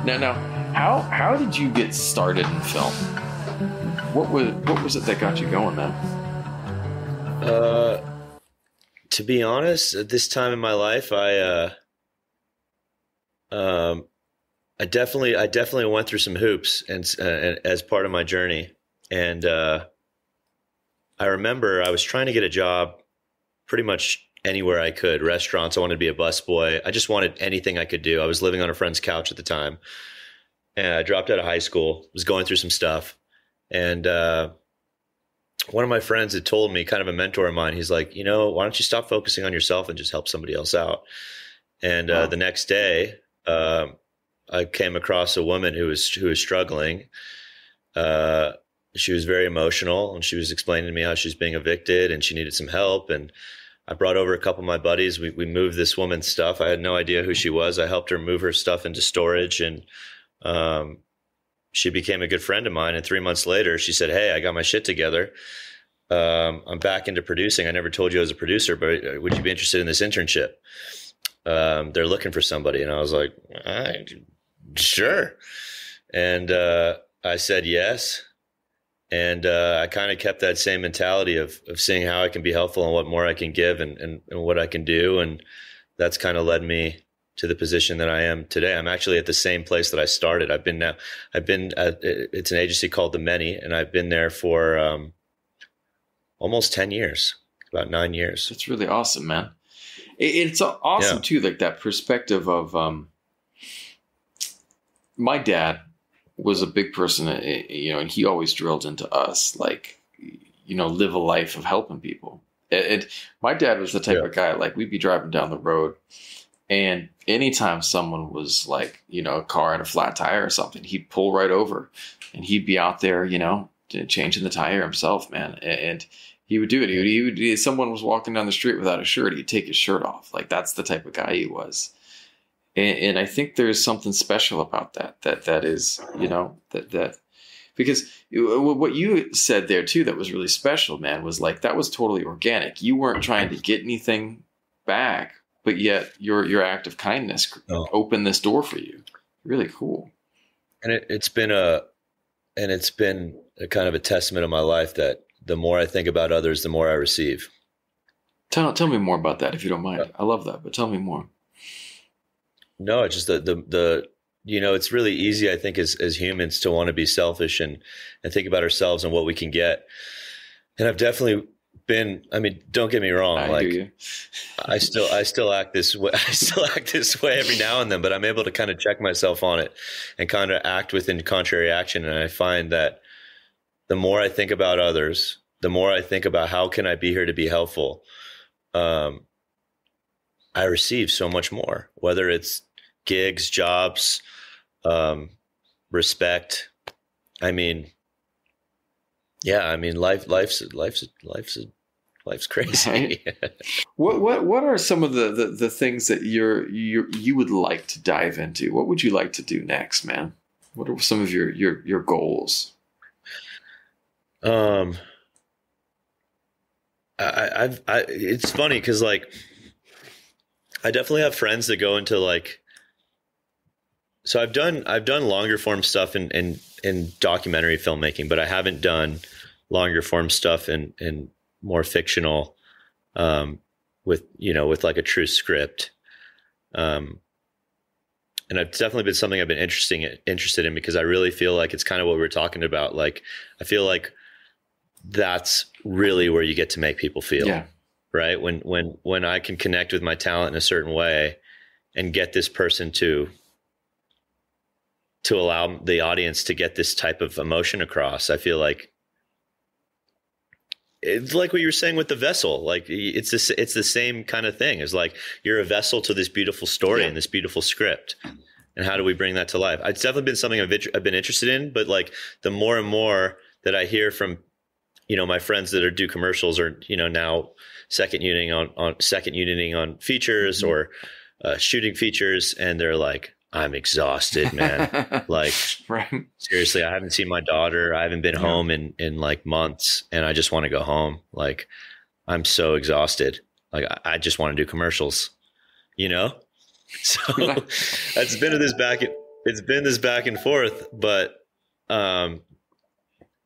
Now, how did you get started in film? What was it that got you going, man? To be honest, at this time in my life, I definitely went through some hoops and as part of my journey. And I remember I was trying to get a job pretty much anywhere I could. Restaurants. I wanted to be a busboy. I just wanted anything I could do. I was living on a friend's couch at the time, and I dropped out of high school. Was going through some stuff, and one of my friends had told me, kind of a mentor of mine, he's like, why don't you stop focusing on yourself and just help somebody else out? And Wow. the next day, I came across a woman who was struggling. She was very emotional, and she was explaining to me how she was being evicted and she needed some help. And I brought over a couple of my buddies. We moved this woman's stuff. I had no idea who she was. I helped her move her stuff into storage, and she became a good friend of mine. And 3 months later, she said, "Hey, I got my shit together. I'm back into producing. I never told you I was a producer, but would you be interested in this internship? They're looking for somebody." And I was like, sure. And I said yes. And I kind of kept that same mentality of seeing how I can be helpful and what more I can give and what I can do. And that's kind of led me to the position that I am today. I'm actually at the same place that I started. It's an agency called The Many, and I've been there for almost 10 years, about 9 years. That's really awesome, man. It's awesome too, like that perspective of my dad was a big person, and he always drilled into us, like, live a life of helping people. And my dad was the type of guy, like, we'd be driving down the road, and anytime someone was like, a car and a flat tire or something, he'd pull right over and he'd be out there, changing the tire himself, man. And he would do it. He would, if someone was walking down the street without a shirt, he'd take his shirt off. Like, that's the type of guy he was. And I think there's something special about that is, that because what you said there too, that was really special, man, was like, that was totally organic. You weren't trying to get anything back, but yet your act of kindness opened this door for you. Really cool. And it's been a kind of a testament of my life that the more I think about others, the more I receive. Tell me more about that, if you don't mind. I love that, but tell me more. No, it's just it's really easy, I think, as humans to want to be selfish and think about ourselves and what we can get. And I've definitely been, don't get me wrong. I hear you. I still act this way. I still act this way every now and then, but I'm able to kind of check myself on it and kind of act within contrary action. And I find that the more I think about others, the more I think about how can I be here to be helpful, I receive so much more, whether it's gigs, jobs, respect. Life's crazy. Right? What are some of the things that you would like to dive into? What would you like to do next, man? What are some of your goals? It's funny because, like, I definitely have friends that go into, like, so I've done longer form stuff in documentary filmmaking, but I haven't done longer form stuff in more fictional, with like a true script. And it's definitely been something I've been interested in because I really feel like it's kind of what we were talking about. Like, I feel like that's really where you get to make people feel. Yeah. Right. When I can connect with my talent in a certain way and get this person to allow the audience to get this type of emotion across, I feel like it's like what you were saying with the vessel. Like, it's the same kind of thing. It's like, you're a vessel to this beautiful story and this beautiful script. And how do we bring that to life? It's definitely been something I've been interested in, but like, the more and more that I hear from, my friends that do commercials, or, now second uniting on features, or shooting features, and they're like, I'm exhausted, man. Like, right. Seriously, I haven't seen my daughter. I haven't been home in like months, and I just want to go home. Like, I'm so exhausted. Like, I just want to do commercials, So it's been to this it's been this back and forth, but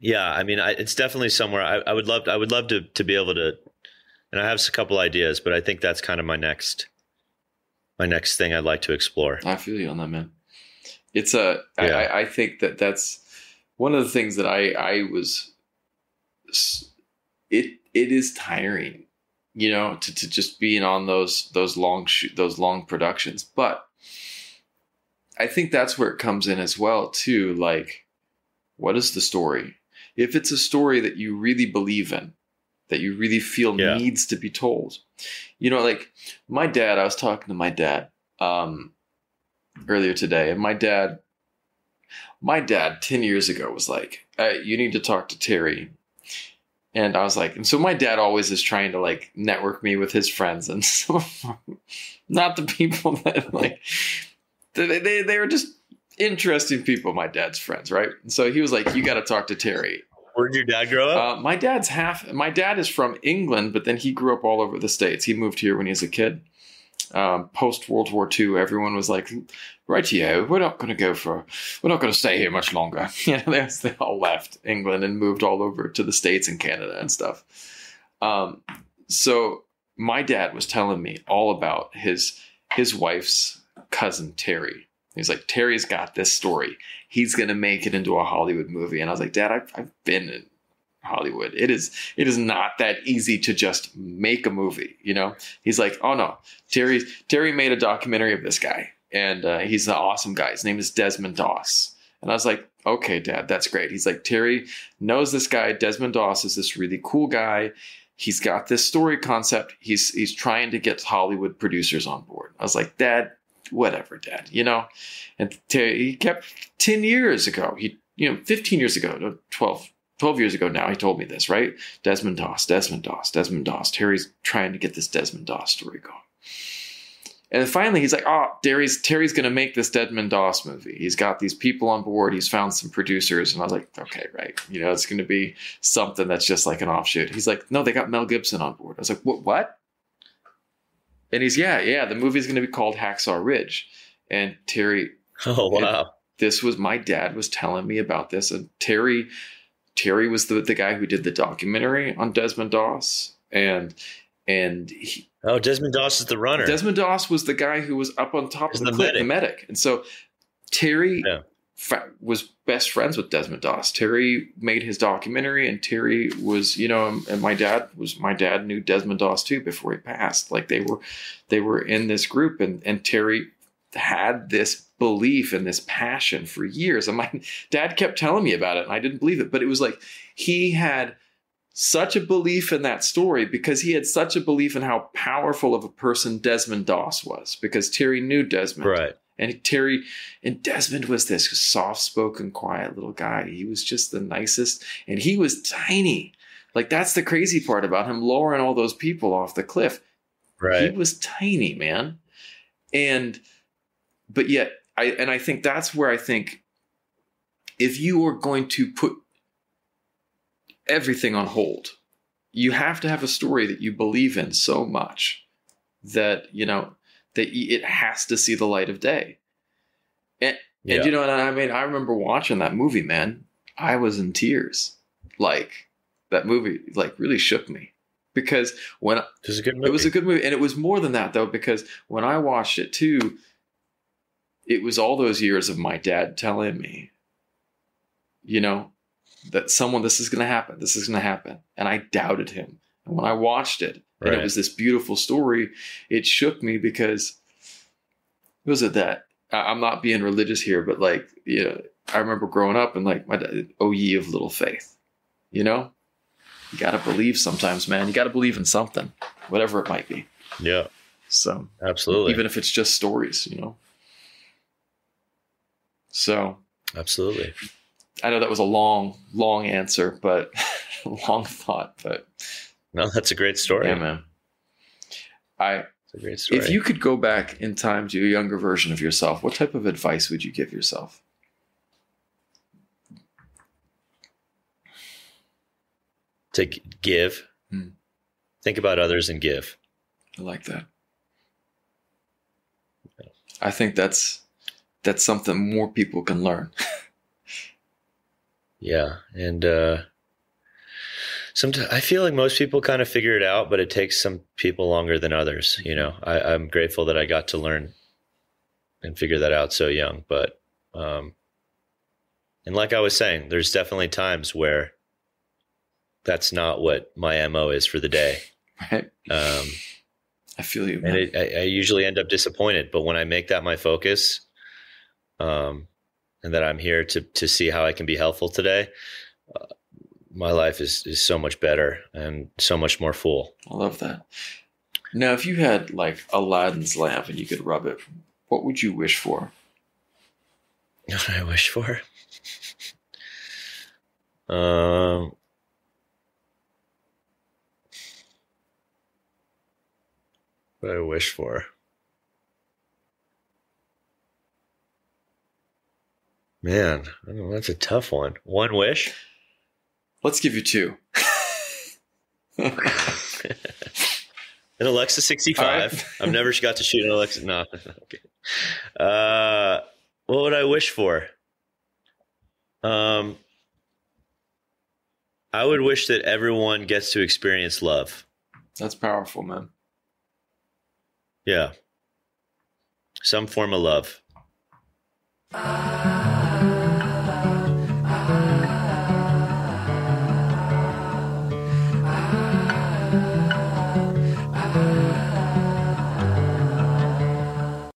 yeah, I mean, it's definitely somewhere I would love to be able to, and I have a couple ideas, but I think that's kind of my next thing I'd like to explore. I feel you on that, man. It's I think that's one of the things that I was, it is tiring, you know, to just being on those long productions. But I think that's where it comes in as well too. Like, what is the story? If it's a story that you really believe in, that you really feel needs to be told, you know, like my dad, I was talking to my dad earlier today, and my dad 10 years ago was like, you need to talk to Terry. And I was like, and so my dad always is trying to like network me with his friends, and so not the people that like, they were just interesting people, my dad's friends, right? And so he was like, you got to talk to Terry. Where did your dad grow up? My dad is from England, but then he grew up all over the States. He moved here when he was a kid. Post World War II, everyone was like, rightio, we're not going to stay here much longer. You know, they all left England and moved all over to the States and Canada and stuff. So my dad was telling me all about his wife's cousin, Terry. He's like, Terry's got this story. He's going to make it into a Hollywood movie. And I was like, Dad, I've been in Hollywood. It is not that easy to just make a movie, you know? He's like, oh no, Terry made a documentary of this guy, and he's an awesome guy. His name is Desmond Doss. And I was like, okay, Dad, that's great. He's like, Terry knows this guy. Desmond Doss is this really cool guy. He's got this story concept. He's trying to get Hollywood producers on board. I was like, Dad, whatever, Dad, you know? And he kept 10 years ago, 15 years ago, no, 12 years ago now, he told me this, right? Desmond Doss. Terry's trying to get this Desmond Doss story going. And then finally he's like, oh, Terry's going to make this Desmond Doss movie. He's got these people on board. He's found some producers. And I was like, okay, right. You know, it's going to be something that's just like an offshoot. He's like, no, they got Mel Gibson on board. I was like, what? And he's, yeah, the movie's going to be called Hacksaw Ridge. And Terry. Oh, wow. My dad was telling me about this. And Terry was the guy who did the documentary on Desmond Doss. And Desmond Doss is the runner. Desmond Doss was the guy who was up on top of the cliff, the medic. And so Terry was best friends with Desmond Doss. Terry made his documentary, and Terry was, you know, and my dad knew Desmond Doss too before he passed. Like they were in this group, and Terry had this belief and this passion for years. And my dad kept telling me about it, and I didn't believe it, but it was like he had such a belief in that story because he had such a belief in how powerful of a person Desmond Doss was, because Terry knew Desmond. Right. And Desmond was this soft-spoken, quiet little guy. He was just the nicest, and he was tiny. Like, that's the crazy part about him lowering all those people off the cliff. Right. He was tiny, man. But yet, I think that's where I think if you are going to put everything on hold, you have to have a story that you believe in so much that, you know, that it has to see the light of day. And you know, and I mean, I remember watching that movie, man. I was in tears. Like, that movie, like, really shook me. Because when it was a good movie. And it was more than that, though, because when I watched it too, it was all those years of my dad telling me, you know, that this is going to happen. And I doubted him. And when I watched it, and it was this beautiful story, it shook me because, was it that? I'm not being religious here, but like, you know, I remember growing up and like, my dad, oh, ye of little faith, you know? You got to believe sometimes, man. You got to believe in something, whatever it might be. Yeah. So absolutely. Even if it's just stories, you know? So. Absolutely. I know that was a long answer, but a long thought, but. No, that's a great story. Yeah, man. It's a great story. If you could go back in time to a younger version of yourself, what type of advice would you give yourself? To give. Think about others and give. I like that. I think that's that's something more people can learn. Yeah. And sometimes I feel like most people kind of figure it out, but it takes some people longer than others. You know, I'm grateful that I got to learn and figure that out so young. But and like I was saying, there's definitely times where that's not what my MO is for the day. Right. I feel you, man. And I usually end up disappointed, but when I make that my focus, and that I'm here to see how I can be helpful today, my life is so much better and so much more full. I love that. Now, if you had like Aladdin's lamp and you could rub it, what would you wish for? What I wish for? What I wish for? Man, I don't know, that's a tough one. One wish? Let's give you two. An Alexa 65. Right. I've never got to shoot an Alexa. No. Okay. What would I wish for? I would wish that everyone gets to experience love. That's powerful, man. Yeah. Some form of love.